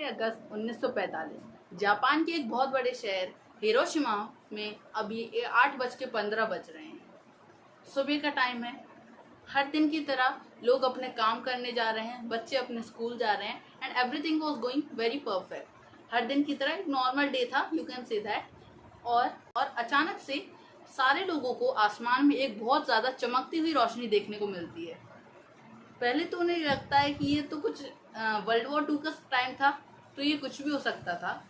अगस्त 1945 Japan के एक बहुत बड़े शहर हिरोशिमा में अभी 8:15 बज रहे हैं। सुबह का टाइम है। हर दिन की तरह लोग अपने काम करने जा रहे हैं, बच्चे अपने स्कूल जा रहे हैं and everything was going very perfect. हर दिन की तरह एक नॉर्मल डे था, यू कैन से दैट। और अचानक से सारे लोगों को आसमान में एक बहुत ज़्यादा चमकती हुई रोशनी देखने को मिलती है। पहले तो उन्हें लगता है कि ये तो कुछ वर्ल्ड वॉर 2 का टाइम था, तो ये कुछ भी हो सकता था।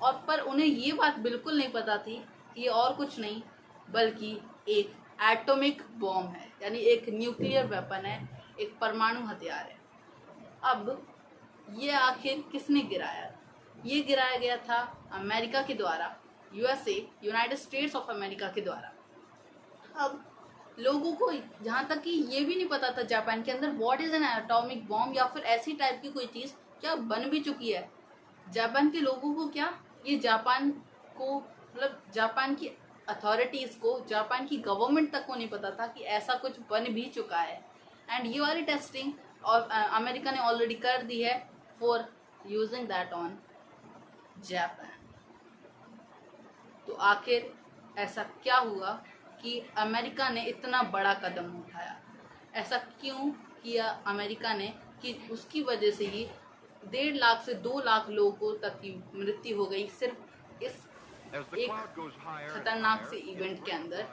और पर उन्हें ये बात बिल्कुल नहीं पता थी कि ये और कुछ नहीं बल्कि एक एटॉमिक बॉम्ब है, यानी एक न्यूक्लियर वेपन है, एक परमाणु हथियार है। अब ये आखिर किसने गिराया? ये गिराया गया था अमेरिका के द्वारा, USA, United States of America के द्वारा। अब लोगों को जहाँ तक कि ये भी नहीं पता था जापान के अंदर what is an atomic bomb या फिर ऐसी टाइप की कोई चीज़ क्या बन भी चुकी है। जापान के लोगों को क्या, ये जापान को मतलब जापान की अथॉरिटीज़ को, जापान की गवर्नमेंट तक को नहीं पता था कि ऐसा कुछ बन भी चुका है। एंड ये वाली टेस्टिंग और अमेरिका ने ऑलरेडी कर दी है for using that on Japan. तो आखिर ऐसा क्या हुआ कि अमेरिका ने इतना बड़ा कदम उठाया? ऐसा क्यों किया अमेरिका ने कि उसकी वजह से ही 1.5 लाख से 2 लाख लोगों तक की मृत्यु हो गई सिर्फ इस एक खतरनाक से इवेंट के अंदर,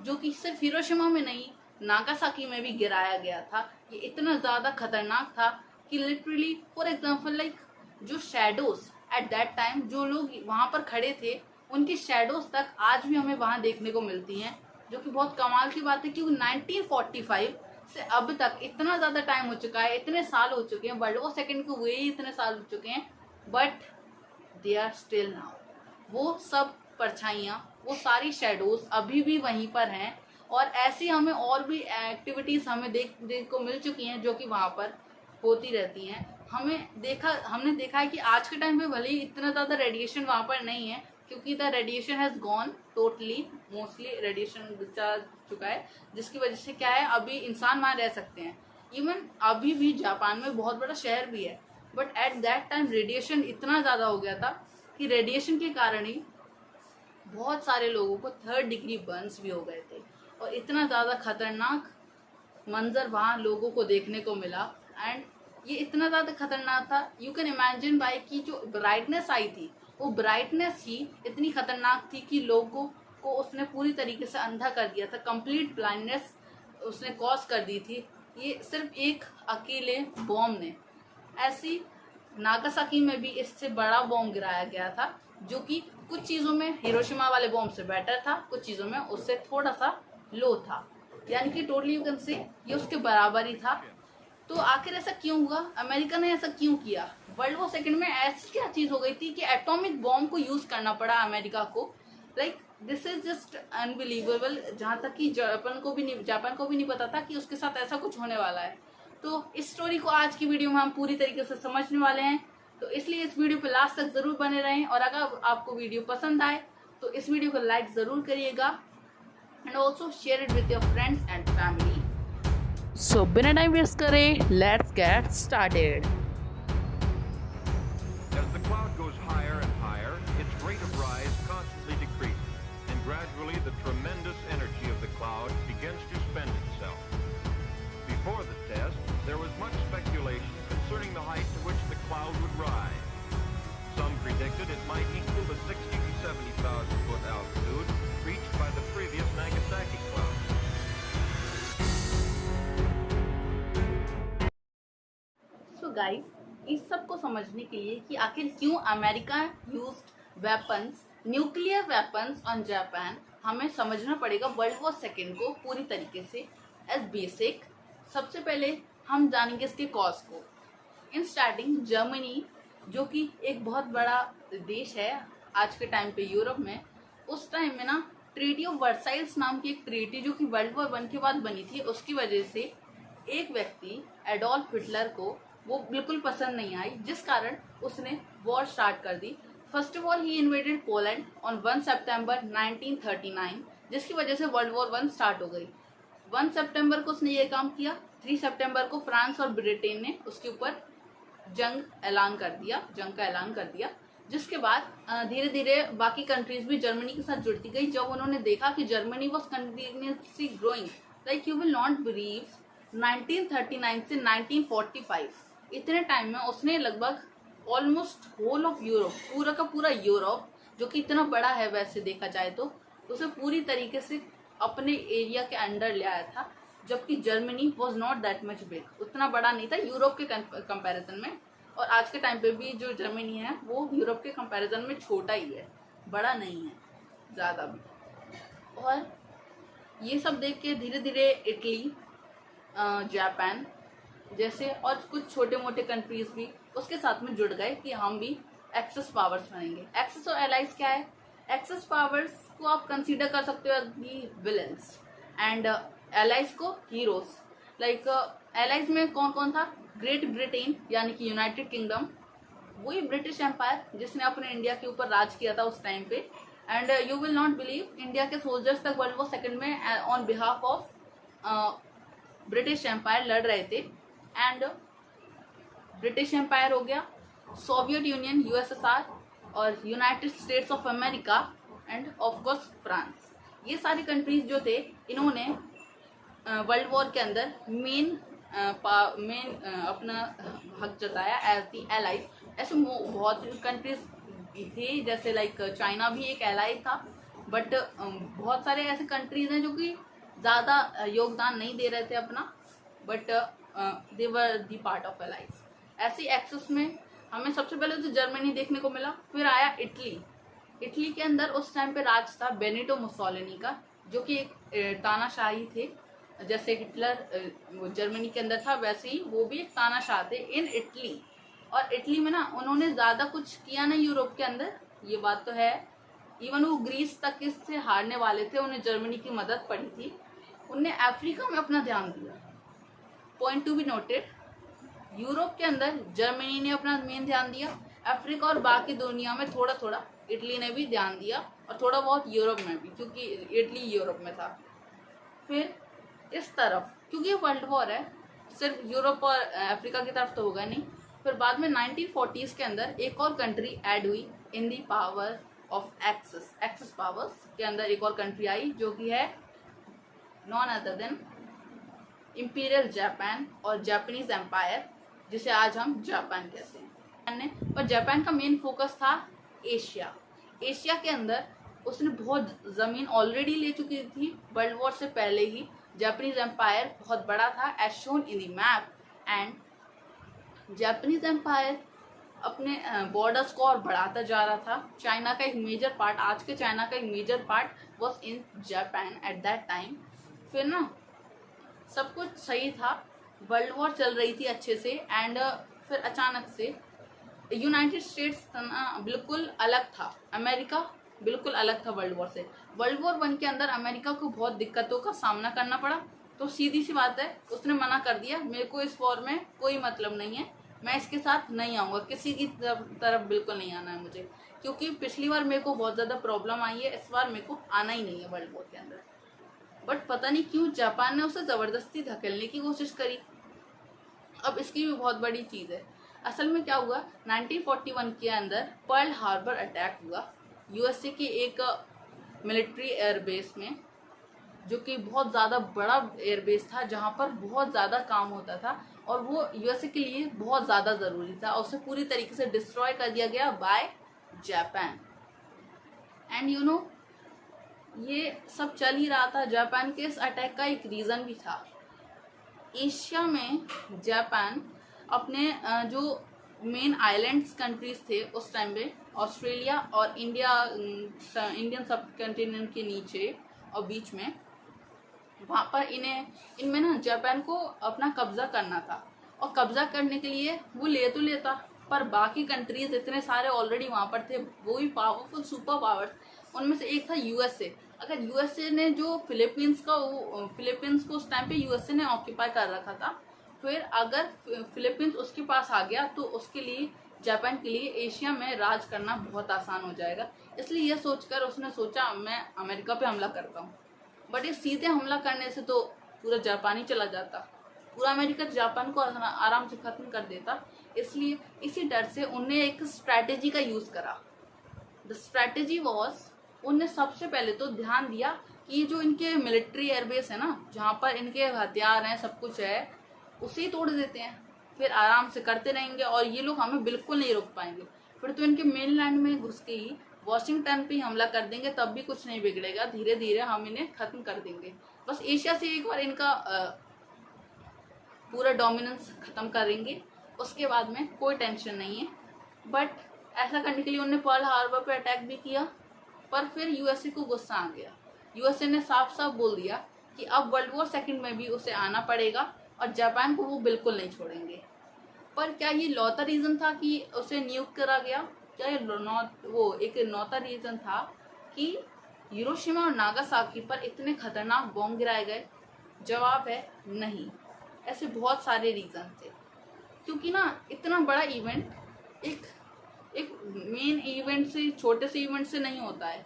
जो कि सिर्फ हिरोशिमा में नहीं नागासाकी में भी गिराया गया था। ये इतना ज़्यादा खतरनाक था कि लिटरली फॉर एग्जांपल लाइक जो शैडोज एट दैट टाइम, जो लोग वहाँ पर खड़े थे उनकी शैडोज तक आज भी हमें वहाँ देखने को मिलती हैं, जो कि बहुत कमाल की बात है क्योंकि 1945 से अब तक इतना ज़्यादा टाइम हो चुका है, इतने साल हो चुके हैं, वर्ल्ड वॉर सेकेंड को हुए ही इतने साल हो चुके हैं, but they are still now. वो सब परछाइयाँ, वो सारी शेडोज अभी भी वहीं पर हैं। और ऐसी हमें और भी एक्टिविटीज़ हमें देख को मिल चुकी हैं जो कि वहाँ पर होती रहती हैं। हमने देखा है कि आज के टाइम पे भले ही इतना ज़्यादा रेडिएशन वहाँ पर नहीं है क्योंकि the radiation has gone totally, mostly radiation जा चुका है, जिसकी वजह से क्या है अभी इंसान वहाँ रह सकते हैं। इवन अभी भी जापान में बहुत बड़ा शहर भी है, but at that time radiation इतना ज़्यादा हो गया था कि रेडिएशन के कारण ही बहुत सारे लोगों को 3rd डिग्री बर्न्स भी हो गए थे। और इतना ज़्यादा खतरनाक मंजर वहाँ लोगों को देखने को मिला। एंड ये इतना ज़्यादा खतरनाक था, यू कैन इमेजिन बाय कि जो ब्राइटनेस आई थी वो ब्राइटनेस ही इतनी खतरनाक थी कि लोगों को उसने पूरी तरीके से अंधा कर दिया था, कंप्लीट ब्लाइंडनेस उसने कॉज कर दी थी, ये सिर्फ एक अकेले बॉम्ब ने। ऐसी नागासाकी में भी इससे बड़ा बॉम्ब गिराया गया था जो कि कुछ चीज़ों में हिरोशिमा वाले बॉम्ब से बेटर था, कुछ चीज़ों में उससे थोड़ा सा लो था, यानी कि टोटली यू कैन से ये उसके बराबर ही था। तो आखिर ऐसा क्यों हुआ? अमेरिका ने ऐसा क्यों किया? वर्ल्ड वॉर सेकेंड में ऐसी क्या चीज़ हो गई थी कि एटॉमिक बॉम्ब को यूज़ करना पड़ा अमेरिका को? Like this is just unbelievable. जहाँ तक कि जापान को भी नहीं पता था कि उसके साथ ऐसा कुछ होने वाला है। तो इस स्टोरी को आज की वीडियो में हम पूरी तरीके से समझने वाले हैं, तो इसलिए इस वीडियो पे लास्ट तक ज़रूर बने रहें। और अगर आपको वीडियो पसंद आए तो इस वीडियो को लाइक ज़रूर करिएगा and also share it with your friends and family. So बिना टाइम वेस्ट करे, let's get started. As the cloud goes higher and higher, its rate of rise constantly decreases, and gradually the tremendous energy of the cloud begins to spend itself. Before the test, there was much speculation concerning the height to which the cloud would rise. Some predicted it might equal the 60 to 70,000 foot altitude reached by the previous Nagasaki cloud. So guys, इस सब को समझने के लिए कि आखिर क्यों America used weapons, nuclear weapons on Japan, हमें समझना पड़ेगा वर्ल्ड वॉर सेकेंड को पूरी तरीके से एज बेसिक। सबसे पहले हम जानेंगे इसके कॉज को। इन स्टार्टिंग जर्मनी, जो कि एक बहुत बड़ा देश है आज के टाइम पे यूरोप में, उस टाइम में ना ट्रीटी ऑफ वर्साइल्स नाम की एक ट्रीटी जो कि वर्ल्ड वॉर 1 के बाद बनी थी, उसकी वजह से एक व्यक्ति एडोल्फ हिटलर को वो बिल्कुल पसंद नहीं आई, जिस कारण उसने वॉर स्टार्ट कर दी। First of all he invaded Poland on 1 सितंबर 1939, जिसकी वजह से वर्ल्ड वॉर 1 स्टार्ट हो गई। 1 सितंबर को उसने ये काम किया। 3 सितंबर को फ्रांस और ब्रिटेन ने उसके ऊपर जंग का ऐलान कर दिया, जिसके बाद धीरे धीरे बाकी कंट्रीज भी जर्मनी के साथ जुड़ती गई। जब उन्होंने देखा कि Germany was continuously growing, like you will not believe 1939 से 1945 इतने टाइम में उसने लगभग ऑलमोस्ट होल ऑफ यूरोप, पूरा का पूरा यूरोप, जो कि इतना बड़ा है वैसे देखा जाए तो, उसे पूरी तरीके से अपने एरिया के अंडर ले आया था। जबकि Germany was not that much big, उतना बड़ा नहीं था यूरोप के कंपैरिजन में। और आज के टाइम पे भी जो जर्मनी है वो यूरोप के कंपैरिजन में छोटा ही है, बड़ा नहीं है ज़्यादा भी। और ये सब देख के धीरे धीरे इटली, जापान जैसे और कुछ छोटे मोटे कंट्रीज भी उसके साथ में जुड़ गए कि हम भी एक्सेस पावर्स बनेंगे। एक्सेस और एलाइज क्या है? एक्सेस पावर्स को आप कंसीडर कर सकते हो दी विलन्स एंड एलाइज को हीरोज। लाइक एलाइज में कौन कौन था? ग्रेट ब्रिटेन यानी कि यूनाइटेड किंगडम, वही ब्रिटिश एम्पायर जिसने अपने इंडिया के ऊपर राज किया था उस टाइम पे। And you will not believe, India के सोल्जर्स तक वर्ल्ड वॉर सेकेंड में on behalf of British empire लड़ रहे थे। एंड ब्रिटिश एम्पायर हो गया, सोवियत यूनियन यूएसएसआर, और United States of America and of course France. ये सारी कंट्रीज जो थे इन्होंने वर्ल्ड वॉर के अंदर मेन अपना हक जताया एज दी एलाइज। ऐसे बहुत कंट्रीज थे, जैसे लाइक चाइना भी एक एलाई था, बट बहुत सारे ऐसे कंट्रीज हैं जो कि ज़्यादा योगदान नहीं दे रहे थे अपना, but they were the part of allies. ऐसी एक्सेस में हमें सबसे पहले तो जर्मनी देखने को मिला, फिर आया इटली। इटली के अंदर उस टाइम पे राज था बेनिटो मुसोलिनी का, जो कि एक तानाशाही थे। जैसे हिटलर जर्मनी के अंदर था, वैसे ही वो भी एक तानाशाह थे इन इटली। और इटली में ना उन्होंने ज़्यादा कुछ किया नहीं यूरोप के अंदर, ये बात तो है। इवन वो ग्रीस तक इससे हारने वाले थे, उन्हें जर्मनी की मदद पड़ी थी। उनने अफ्रीका में अपना ध्यान दिया। Point to be noted, Europe के अंदर जर्मनी ने अपना मेन ध्यान दिया, अफ्रीका और बाकी दुनिया में थोड़ा थोड़ा इटली ने भी ध्यान दिया, और थोड़ा बहुत यूरोप में भी, क्योंकि इटली यूरोप में था। फिर इस तरफ, क्योंकि ये वर्ल्ड वॉर है, सिर्फ यूरोप और अफ्रीका की तरफ तो होगा नहीं। फिर बाद में 1940s के अंदर एक और कंट्री ऐड हुई in the power of axis powers के अंदर एक और कंट्री आई, जो कि है none other than imperial Japan और जापानीज एम्पायर, जिसे आज हम जापान कहते हैं। पर जापान का मेन फोकस था एशिया। एशिया के अंदर उसने बहुत ज़मीन ऑलरेडी ले चुकी थी वर्ल्ड वॉर से पहले ही। जापानीज एम्पायर बहुत बड़ा था as shown in the map, and Japanese empire अपने बॉर्डर्स को और बढ़ाता जा रहा था। चाइना का एक मेजर पार्ट, आज के चाइना का एक major part was in Japan at that time. फिर ना सब कुछ सही था, वर्ल्ड वॉर चल रही थी अच्छे से, एंड फिर अचानक से यूनाइटेड स्टेट्स बिल्कुल अलग था, अमेरिका बिल्कुल अलग था वर्ल्ड वॉर से। वर्ल्ड वॉर 1 के अंदर अमेरिका को बहुत दिक्कतों का सामना करना पड़ा, तो सीधी सी बात है उसने मना कर दिया, मेरे को इस वॉर में कोई मतलब नहीं है, मैं इसके साथ नहीं आऊँगा, किसी की तरफ बिल्कुल नहीं आना है मुझे, क्योंकि पिछली बार मेरे को बहुत ज़्यादा प्रॉब्लम आई है, इस बार मेरे को आना ही नहीं है वर्ल्ड वॉर के अंदर। बट पता नहीं क्यों जापान ने उसे ज़बरदस्ती धकेलने की कोशिश करी। अब इसकी भी बहुत बड़ी चीज़ है। असल में क्या हुआ, 1941 के अंदर पर्ल हार्बर अटैक हुआ यूएसए की एक मिलिट्री एयरबेस में, जो कि बहुत ज़्यादा बड़ा एयरबेस था, जहाँ पर बहुत ज़्यादा काम होता था, और वो यूएसए के लिए बहुत ज़्यादा ज़रूरी था, और उसे पूरी तरीके से डिस्ट्रॉय कर दिया गया by Japan. And you know, ये सब चल ही रहा था। जापान के इस अटैक का एक रीज़न भी था। एशिया में जापान अपने जो मेन आइलैंड्स कंट्रीज थे उस टाइम पे, ऑस्ट्रेलिया और इंडियन सब कॉन्टिनेंट के नीचे और बीच में, वहाँ पर इनमें ना जापान को अपना कब्जा करना था, और कब्जा करने के लिए वो ले तो लेता, पर बाकी कंट्रीज इतने सारे ऑलरेडी वहाँ पर थे, वो भी पावरफुल सुपर पावर्स, उनमें से एक था यूएसए। अगर यूएसए ने जो फिलीपींस को उस टाइम पे यूएसए ने ऑक्यूपाई कर रखा था, फिर अगर फिलीपींस उसके पास आ गया तो उसके लिए, जापान के लिए एशिया में राज करना बहुत आसान हो जाएगा। इसलिए ये सोचकर उसने सोचा मैं अमेरिका पे हमला करता हूँ। बट ये सीधे हमला करने से तो पूरा जापान ही चला जाता, पूरा अमेरिका जापान को आराम से ख़त्म कर देता। इसलिए इसी डर से उन्हें एक स्ट्रैटेजी का यूज़ करा। द स्ट्रैटेजी वॉज, उनने सबसे पहले तो ध्यान दिया कि जो इनके मिलिट्री एयरबेस है ना, जहाँ पर इनके हथियार हैं, सब कुछ है, उसे ही तोड़ देते हैं, फिर आराम से करते रहेंगे और ये लोग हमें बिल्कुल नहीं रोक पाएंगे। फिर तो इनके मेनलैंड में घुस के ही वॉशिंगटन पे हमला कर देंगे, तब भी कुछ नहीं बिगड़ेगा, धीरे धीरे हम इन्हें खत्म कर देंगे। बस एशिया से एक बार इनका पूरा डोमिनेंस खत्म करेंगे, उसके बाद में कोई टेंशन नहीं है। बट ऐसा करने के लिए उन्होंने पर्ल हार्बर पे अटैक भी किया, पर फिर यूएसए को गुस्सा आ गया। यूएसए ने साफ साफ बोल दिया कि अब वर्ल्ड वॉर सेकंड में भी उसे आना पड़ेगा और जापान को वो बिल्कुल नहीं छोड़ेंगे। पर क्या ये लौता रीज़न था कि उसे न्यूक करा गया? क्या ये वो एक नौता रीज़न था कि हिरोशिमा और नागासाकी पर इतने खतरनाक बॉम्ब गिराए गए? जवाब है नहीं। ऐसे बहुत सारे रीज़न थे, क्योंकि ना इतना बड़ा इवेंट एक मेन इवेंट से, छोटे से इवेंट से नहीं होता है।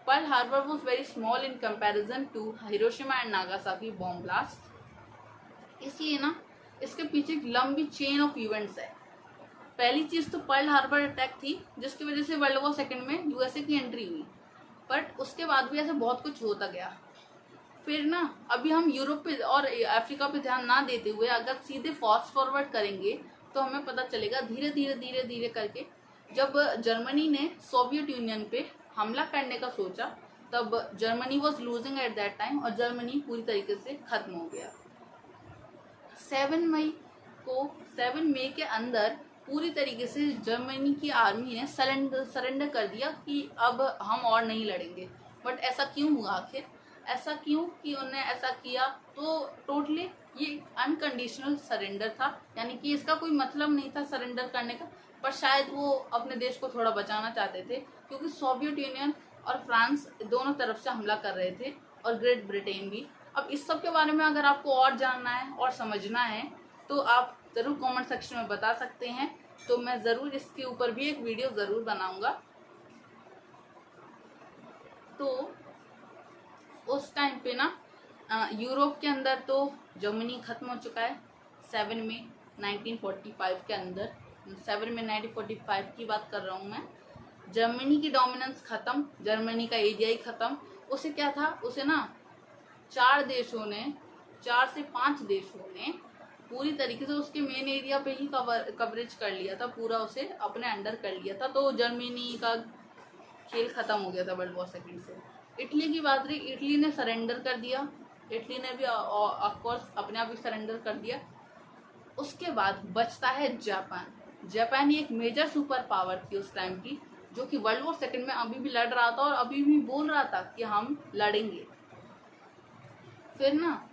Pearl Harbor was very small in comparison to Hiroshima and Nagasaki bomb blast. इसलिए ना इसके पीछे एक लंबी चेन ऑफ इवेंट्स है। पहली चीज़ तो पर्ल हार्बर अटैक थी, जिसकी वजह से वर्ल्ड वॉर सेकंड में यूएसए की एंट्री हुई, बट उसके बाद भी ऐसा बहुत कुछ होता गया। फिर ना अभी हम यूरोप पे और अफ्रीका पे ध्यान ना देते हुए अगर सीधे फास्ट फॉरवर्ड करेंगे तो हमें पता चलेगा धीरे धीरे करके जब जर्मनी ने सोवियत यूनियन पे हमला करने का सोचा, तब Germany was losing eight that time और जर्मनी पूरी तरीके से खत्म हो गया। 7 मई के अंदर पूरी तरीके से जर्मनी की आर्मी ने सरेंडर कर दिया कि अब हम और नहीं लड़ेंगे। बट ऐसा क्यों हुआ आखिर? ऐसा क्यों कि उन्होंने ऐसा किया? तो टोटली ये अनकंडीशनल सरेंडर था, यानी कि इसका कोई मतलब नहीं था सरेंडर करने का, पर शायद वो अपने देश को थोड़ा बचाना चाहते थे, क्योंकि सोवियत यूनियन और फ्रांस दोनों तरफ से हमला कर रहे थे और ग्रेट ब्रिटेन भी। अब इस सब के बारे में अगर आपको और जानना है और समझना है तो आप ज़रूर कमेंट सेक्शन में बता सकते हैं, तो मैं ज़रूर इसके ऊपर भी एक वीडियो ज़रूर बनाऊंगा। तो उस टाइम पे ना यूरोप के अंदर तो जर्मनी ख़त्म हो चुका है 7 मई 1945 के अंदर। 7 मई 1945 की बात कर रहा हूँ मैं। जर्मनी की डोमिनेंस ख़त्म, जर्मनी का एरिया ही ख़त्म। उसे क्या था, उसे ना 4 से 5 देशों ने पूरी तरीके से उसके मेन एरिया पे ही कवरेज कर लिया था, पूरा उसे अपने अंडर कर लिया था। तो जर्मनी का खेल ख़त्म हो गया था वर्ल्ड वॉर सेकंड से। इटली की बात रही, इटली ने सरेंडर कर दिया, इटली ने भी ऑफकोर्स अपने आप ही सरेंडर कर दिया। उसके बाद बचता है जापान। जापान एक मेजर सुपर पावर थी उस टाइम की, जो कि वर्ल्ड वॉर सेकंड में अभी भी लड़ रहा था और अभी भी बोल रहा था कि हम लड़ेंगे। फिर ना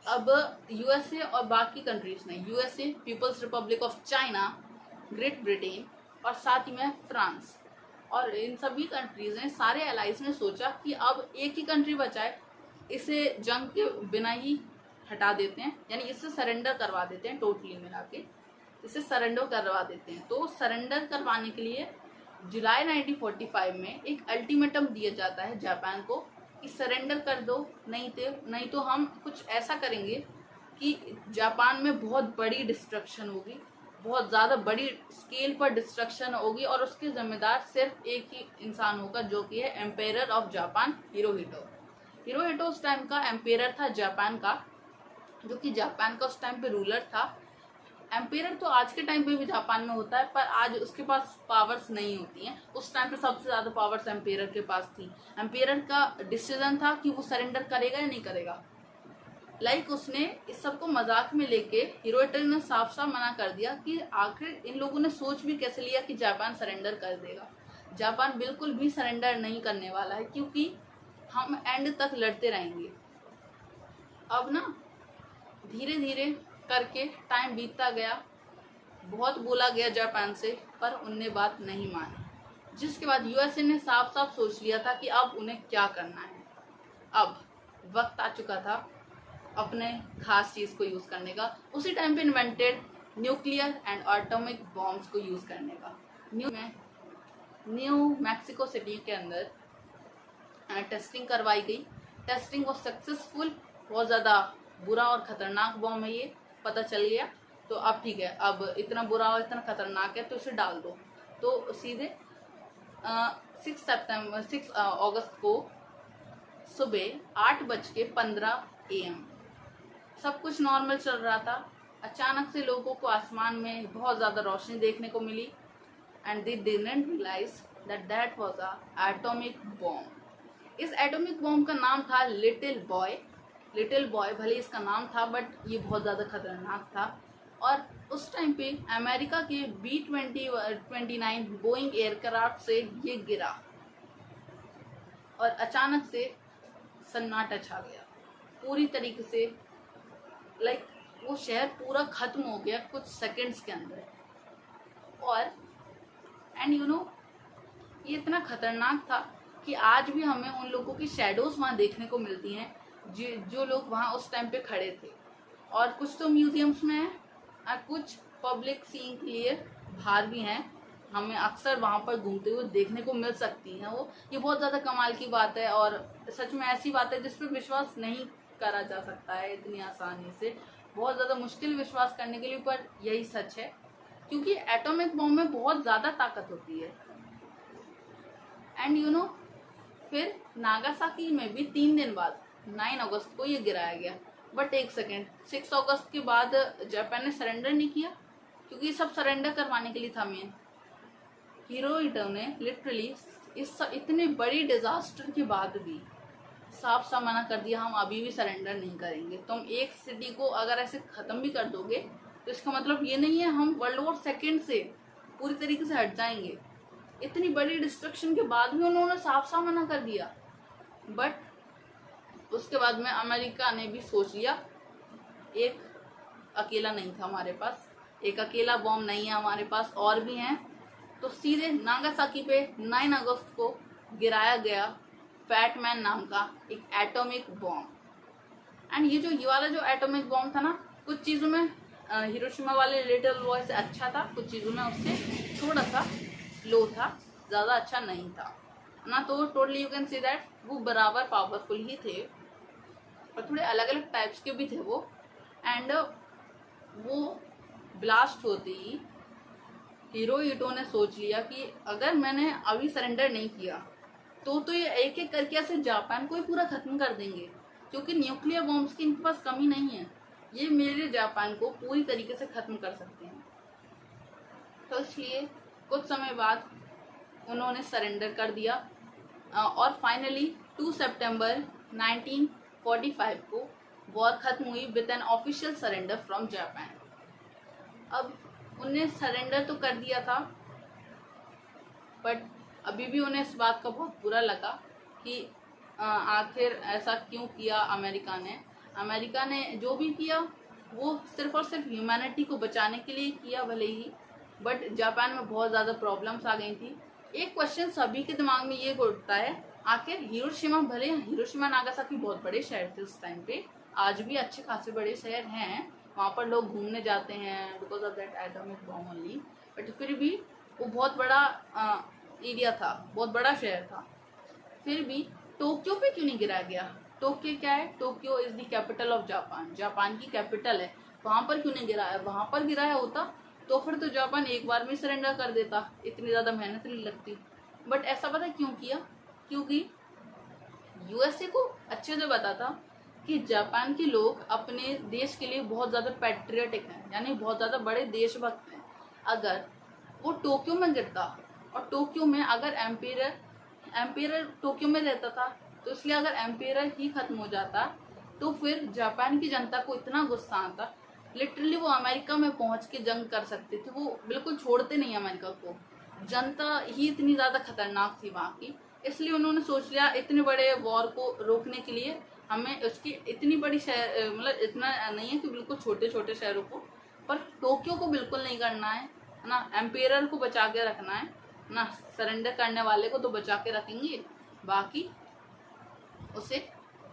अब यूएसए और बाकी कंट्रीज ने, USA, People's Republic of China, Great Britain और साथ ही में फ्रांस, और इन सभी कंट्रीज ने, सारे एलाइज ने सोचा कि अब एक ही कंट्री बचा है, इसे जंग के बिना ही हटा देते हैं, यानी इससे सरेंडर करवा देते हैं, टोटली मिला के इसे सरेंडर करवा देते हैं। तो सरेंडर करवाने के लिए जुलाई 1945 में एक अल्टीमेटम दिया जाता है जापान को कि सरेंडर कर दो, नहीं तो हम कुछ ऐसा करेंगे कि जापान में बहुत बड़ी डिस्ट्रक्शन होगी, बहुत ज़्यादा बड़ी स्केल पर डिस्ट्रक्शन होगी, और उसके जिम्मेदार सिर्फ एक ही इंसान होगा, जो कि है emperor of Japan, Hirohito. Hirohito उस टाइम का एम्पेरर था जापान का, जो कि जापान का उस टाइम पे रूलर था। एम्पेरर तो आज के टाइम पे भी जापान में होता है, पर आज उसके पास पावर्स नहीं होती हैं। उस टाइम पे सबसे ज़्यादा पावर्स एम्पेरर के पास थी। एम्पेरर का डिसीजन था कि वो सरेंडर करेगा या नहीं करेगा। उसने इस सब को मजाक में लेके हिरोहितो ने साफ साफ मना कर दिया कि आखिर इन लोगों ने सोच भी कैसे लिया कि जापान सरेंडर कर देगा। जापान बिल्कुल भी सरेंडर नहीं करने वाला है, क्योंकि हम एंड तक लड़ते रहेंगे। अब ना धीरे धीरे करके टाइम बीतता गया, बहुत बोला गया जापान से, पर उनने बात नहीं मानी, जिसके बाद यूएसए ने साफ साफ सोच लिया था कि अब उन्हें क्या करना है। अब वक्त आ चुका था अपने खास चीज़ को यूज़ करने का। उसी टाइम पे invented nuclear and atomic bombs को यूज़ करने का। न्यू मैक्सिको सिटी के अंदर टेस्टिंग करवाई गई। Testing was successful. बहुत ज़्यादा बुरा और ख़तरनाक बॉम्ब है ये, पता चल गया। तो अब ठीक है, अब इतना बुरा और इतना खतरनाक है तो इसे डाल दो। तो सीधे 6 अगस्त को सुबह 8:15 AM सब कुछ नॉर्मल चल रहा था। अचानक से लोगों को आसमान में बहुत ज़्यादा रोशनी देखने को मिली and they didn't realise that that was a atomic bomb. इस एटॉमिक बॉम्ब का नाम था लिटिल बॉय। लिटिल बॉय भले इसका नाम था, बट ये बहुत ज़्यादा खतरनाक था। और उस टाइम पे अमेरिका के B-29 बोइंग एयरक्राफ्ट से ये गिरा और अचानक से सन्नाटा छा गया पूरी तरीके से। लाइक वो शहर पूरा खत्म हो गया कुछ सेकंड्स के अंदर। और एंड यू नो, ये इतना खतरनाक था कि आज भी हमें उन लोगों की शैडोज वहाँ देखने को मिलती हैं जो लोग वहाँ उस टाइम पे खड़े थे। और कुछ तो म्यूजियम्स में है और कुछ पब्लिक सीइंग के लिए बाहर भी हैं। हमें अक्सर वहाँ पर घूमते हुए देखने को मिल सकती हैं वो। ये बहुत ज़्यादा कमाल की बात है और सच में ऐसी बात है जिस पर विश्वास नहीं करा जा सकता है इतनी आसानी से। बहुत ज़्यादा मुश्किल विश्वास करने के लिए, पर यही सच है क्योंकि एटॉमिक बॉम्ब में बहुत ज़्यादा ताकत होती है। एंड यू नो, फिर नागासाकी में भी 3 दिन बाद 9 अगस्त को ये गिराया गया। बट एक सेकेंड, 6 अगस्त के बाद जापान ने सरेंडर नहीं किया क्योंकि ये सब सरेंडर करवाने के लिए था मेन। हिरोहितो ने लिटरली इस इतने बड़ी डिजास्टर के बाद भी साफ साफ मना कर दिया, हम अभी भी सरेंडर नहीं करेंगे। तुम एक सिटी को अगर ऐसे ख़त्म भी कर दोगे तो इसका मतलब ये नहीं है हम वर्ल्ड वॉर सेकेंड से पूरी तरीके से हट जाएंगे। इतनी बड़ी डिस्ट्रक्शन के बाद भी उन्होंने साफ साफ मना कर दिया। बट उसके बाद में अमेरिका ने भी सोच लिया एक अकेला नहीं था हमारे पास, एक अकेला बॉम्ब नहीं है हमारे पास, और भी हैं। तो सीधे नागासाकी पे 9 अगस्त को गिराया गया फैट मैन नाम का एक एटॉमिक बॉम्ब। एंड ये वाला जो एटॉमिक बॉम्ब था ना, कुछ चीज़ों में हिरोशिमा वाले लिटिल बॉय से अच्छा था, कुछ चीज़ों में उससे थोड़ा सा लो था, ज़्यादा अच्छा नहीं था ना। तो totally you can see that वो बराबर पावरफुल ही थे और थोड़े अलग अलग टाइप्स के भी थे वो। एंड वो ब्लास्ट होते ही हिरोहितो ने सोच लिया कि अगर मैंने अभी सरेंडर नहीं किया तो ये एक एक करके ऐसे जापान को ही पूरा खत्म कर देंगे, क्योंकि न्यूक्लियर बॉम्ब्स की इनके पास कमी नहीं है। ये मेरे जापान को पूरी तरीके से खत्म कर सकते हैं। तो इसलिए कुछ समय बाद उन्होंने सरेंडर कर दिया और फाइनली 2 सितंबर 1945 को वॉर खत्म हुई with an official surrender from Japan. अब उन्हें सरेंडर तो कर दिया था, बट अभी भी उन्हें इस बात का बहुत बुरा लगा कि आखिर ऐसा क्यों किया अमेरिका ने। अमेरिका ने जो भी किया वो सिर्फ और सिर्फ ह्यूमैनिटी को बचाने के लिए किया भले ही, बट जापान में बहुत ज़्यादा प्रॉब्लम्स आ गई थी। एक क्वेश्चन सभी के दिमाग में ये उठता है, आखिर हिरोशिमा, भले हिरोशिमा नागासाकी बहुत बड़े शहर थे उस टाइम पे, आज भी अच्छे खासे बड़े शहर हैं, वहाँ पर लोग घूमने जाते हैं because of that atomic bomb only, but फिर भी वो बहुत बड़ा एरिया था, बहुत बड़ा शहर था। फिर भी टोक्यो पे क्यों नहीं गिराया गया? टोक्यो क्या है? Tokyo is the capital of Japan, Japan की कैपिटल है, वहाँ पर क्यों नहीं गिराया? वहाँ पर गिराया होता तो फिर तो जापान एक बार में सरेंडर कर देता, इतनी ज़्यादा मेहनत नहीं लगती। बट ऐसा पता क्यों किया? क्योंकि यूएसए को अच्छे से पता था कि जापान के लोग अपने देश के लिए बहुत ज़्यादा पैट्रियटिक हैं, यानी बहुत ज़्यादा बड़े देशभक्त हैं। अगर वो टोक्यो में गिरता और टोक्यो में अगर एम्पेरर टोक्यो में रहता था, तो इसलिए अगर एम्पेरर ही खत्म हो जाता तो फिर जापान की जनता को इतना गुस्सा आता, लिटरली वो अमेरिका में पहुंच के जंग कर सकते थे। वो बिल्कुल छोड़ते नहीं अमेरिका को, जनता ही इतनी ज़्यादा खतरनाक थी वहाँ की। इसलिए उन्होंने सोच लिया इतने बड़े वॉर को रोकने के लिए हमें उसकी इतनी बड़ी शहर, मतलब इतना नहीं है कि बिल्कुल छोटे छोटे शहरों को, पर टोक्यो को बिल्कुल नहीं करना है ना, एम्पेरर को बचा के रखना है ना, सरेंडर करने वाले को तो बचा के रखेंगे, बाकी उसे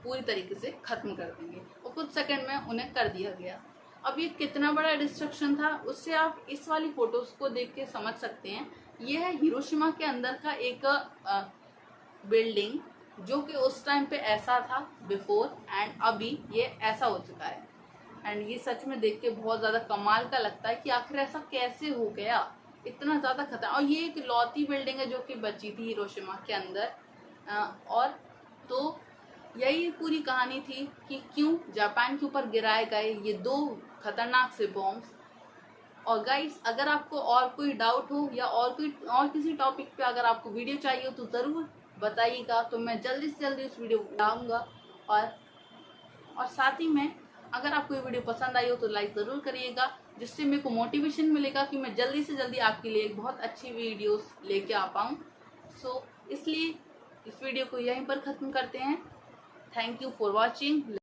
पूरी तरीके से खत्म कर देंगे। और कुछ सेकंड में उन्हें कर दिया गया। अब ये कितना बड़ा डिस्ट्रक्शन था उससे आप इस वाली फोटोज को देख के समझ सकते हैं। ये है हिरोशिमा के अंदर का एक बिल्डिंग जो कि उस टाइम पे ऐसा था बिफोर, एंड अभी ये ऐसा हो चुका है। एंड ये सच में देख के बहुत ज़्यादा कमाल का लगता है कि आखिर ऐसा कैसे हो गया, इतना ज़्यादा खतरा। और ये एक लौती बिल्डिंग है जो कि बची थी हिरोशिमा के अंदर। और तो यही पूरी कहानी थी कि क्यों जापान के ऊपर गिराए गए ये 2 खतरनाक से बॉम्ब्स। और गाइस, अगर आपको और कोई डाउट हो या और किसी टॉपिक पे अगर आपको वीडियो चाहिए हो तो ज़रूर बताइएगा, तो मैं जल्दी से जल्दी उस वीडियो को लाऊंगा। और साथ ही में अगर आपको ये वीडियो पसंद आई हो तो लाइक ज़रूर करिएगा, जिससे मेरे को मोटिवेशन मिलेगा कि मैं जल्दी से जल्दी आपके लिए एक बहुत अच्छी वीडियोस लेके आ पाऊँ। सो इसलिए इस वीडियो को यहीं पर ख़त्म करते हैं। Thank you for watching.